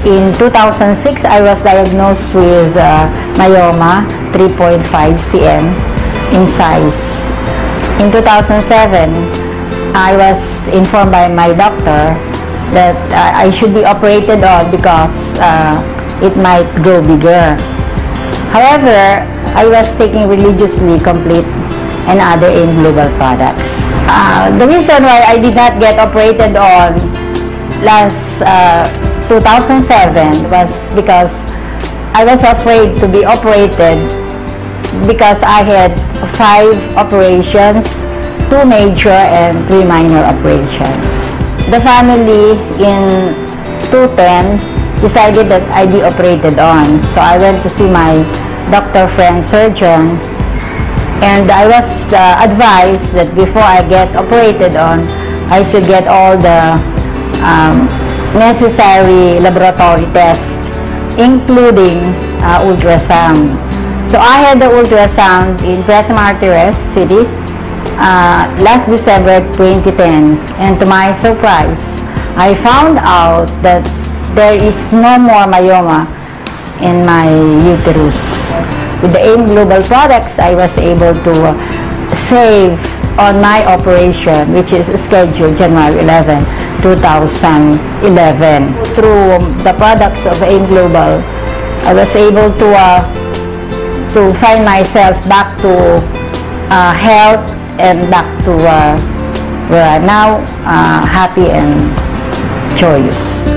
In 2006, I was diagnosed with myoma, 3.5 cm in size. In 2007, I was informed by my doctor that I should be operated on because it might grow bigger. However, I was taking religiously Complete and other AIM Global products. The reason why I did not get operated on last 2007 was because I was afraid to be operated because I had 5 operations, 2 major and 3 minor operations. The family in 2010 decided that I be operated on. So I went to see my doctor friend surgeon, and I was advised that before I get operated on, I should get all the necessary laboratory tests, including ultrasound. So I had the ultrasound in Quezon Martires City last December 2010, and to my surprise, I found out that there is no more myoma in my uterus. With the AIM Global products, I was able to save on my operation, which is scheduled January 11, 2011. Through the products of AIM Global, I was able to find myself back to health and back to where I'm now happy and joyous.